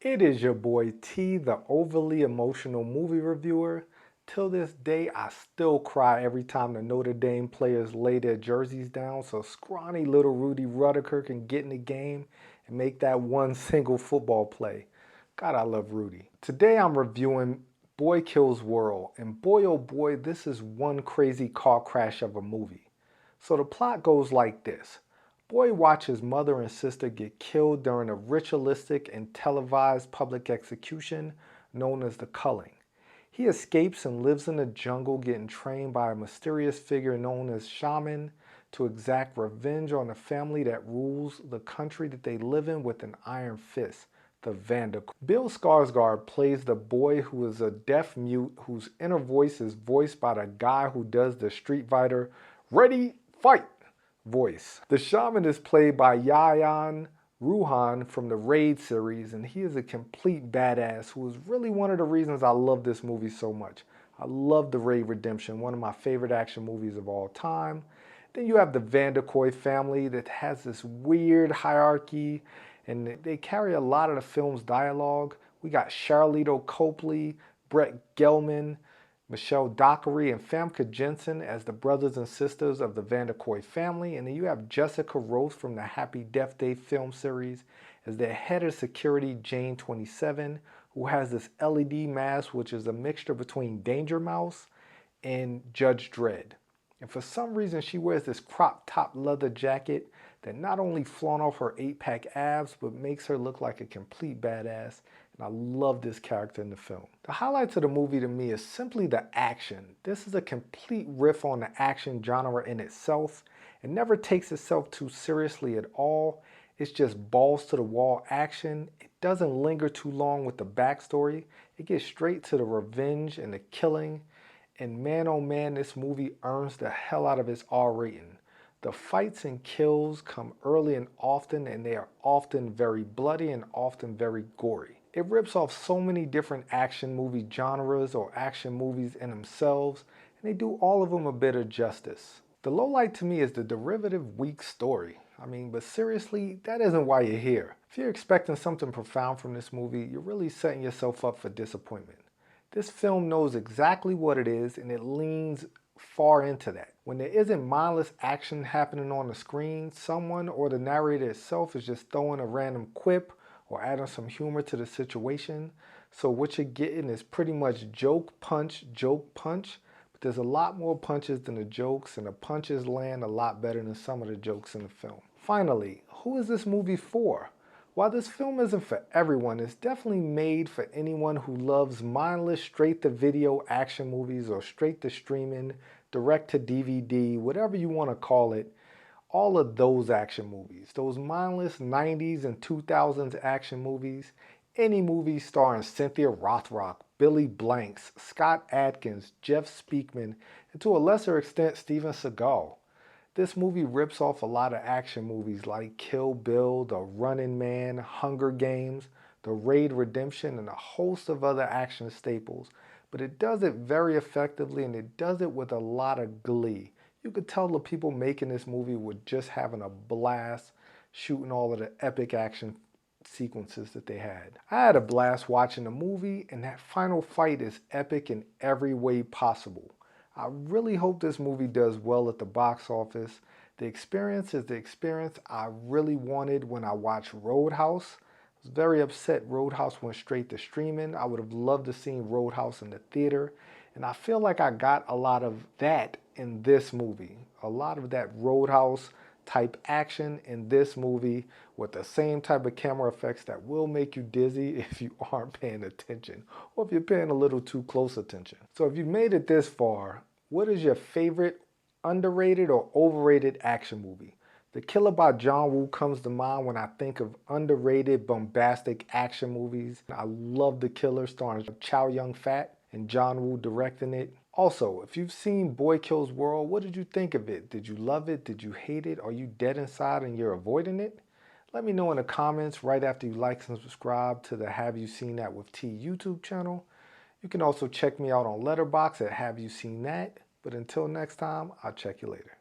It is your boy T, the overly emotional movie reviewer. Till this day, I still cry every time the Notre Dame players lay their jerseys down so scrawny little Rudy Rudiker can get in the game and make that one single football play. God, I love Rudy. Today I'm reviewing Boy Kills World, and boy oh boy, this is one crazy car crash of a movie. So the plot goes like this. Boy watches mother and sister get killed during a ritualistic and televised public execution known as the culling. He escapes and lives in the jungle getting trained by a mysterious figure known as Shaman to exact revenge on the family that rules the country that they live in with an iron fist, the Vanderkoy. Bill Skarsgård plays the boy who is a deaf mute whose inner voice is voiced by the guy who does the Street Fighter "Ready, Fight" voice. The shaman is played by Yayan Ruhan from the Raid series, and he is a complete badass who is really one of the reasons I love this movie so much. I love The Raid Redemption, one of my favorite action movies of all time. Then you have the Vanderkoy family that has this weird hierarchy, and they carry a lot of the film's dialogue. We got Charlito Copley, Brett Gelman, Michelle Dockery, and Famke Jensen as the brothers and sisters of the Vanderkoy family. And then you have Jessica Rose from the Happy Death Day film series as their head of security, Jane 27, who has this LED mask, which is a mixture between Danger Mouse and Judge Dredd. And for some reason, she wears this crop top leather jacket that not only flaunt off her 8-pack abs, but makes her look like a complete badass. And I love this character in the film. The highlights of the movie to me is simply the action. This is a complete riff on the action genre in itself. It never takes itself too seriously at all. It's just balls to the wall action. It doesn't linger too long with the backstory. It gets straight to the revenge and the killing. And man oh man, this movie earns the hell out of its R rating. The fights and kills come early and often, and they are often very bloody and often very gory. It rips off so many different action movie genres or action movies in themselves, and they do all of them a bit of justice. The lowlight to me is the derivative weak story. But seriously, that isn't why you're here. If you're expecting something profound from this movie, you're really setting yourself up for disappointment. This film knows exactly what it is, and it leans far into that. When there isn't mindless action happening on the screen, someone or the narrator itself is just throwing a random quip or adding some humor to the situation. So what you're getting is pretty much joke, punch, but there's a lot more punches than the jokes, and the punches land a lot better than some of the jokes in the film. Finally, who is this movie for? While this film isn't for everyone, it's definitely made for anyone who loves mindless straight-to-video action movies or straight-to-streaming, direct-to-DVD, whatever you want to call it. All of those action movies, those mindless 90s and 2000s action movies, any movie starring Cynthia Rothrock, Billy Blanks, Scott Adkins, Jeff Speakman, and to a lesser extent, Steven Seagal. This movie rips off a lot of action movies like Kill Bill, The Running Man, Hunger Games, The Raid Redemption, and a host of other action staples. But it does it very effectively, and it does it with a lot of glee. You could tell the people making this movie were just having a blast shooting all of the epic action sequences that they had. I had a blast watching the movie, and that final fight is epic in every way possible. I really hope this movie does well at the box office. The experience is the experience I really wanted when I watched Roadhouse. I was very upset Roadhouse went straight to streaming. I would have loved to see Roadhouse in the theater. And I feel like I got a lot of that in this movie. A lot of that Roadhouse type action in this movie with the same type of camera effects that will make you dizzy if you aren't paying attention or if you're paying a little too close attention. So if you've made it this far, what is your favorite underrated or overrated action movie? The Killer by John Woo comes to mind when I think of underrated, bombastic action movies. I love The Killer starring Chow Yun-fat and John Woo directing it. Also, if you've seen Boy Kills World, what did you think of it? Did you love it? Did you hate it? Are you dead inside and you're avoiding it? Let me know in the comments right after you like and subscribe to the Have You Seen That with T YouTube channel. You can also check me out on Letterboxd at Have You Seen That? But until next time, I'll check you later.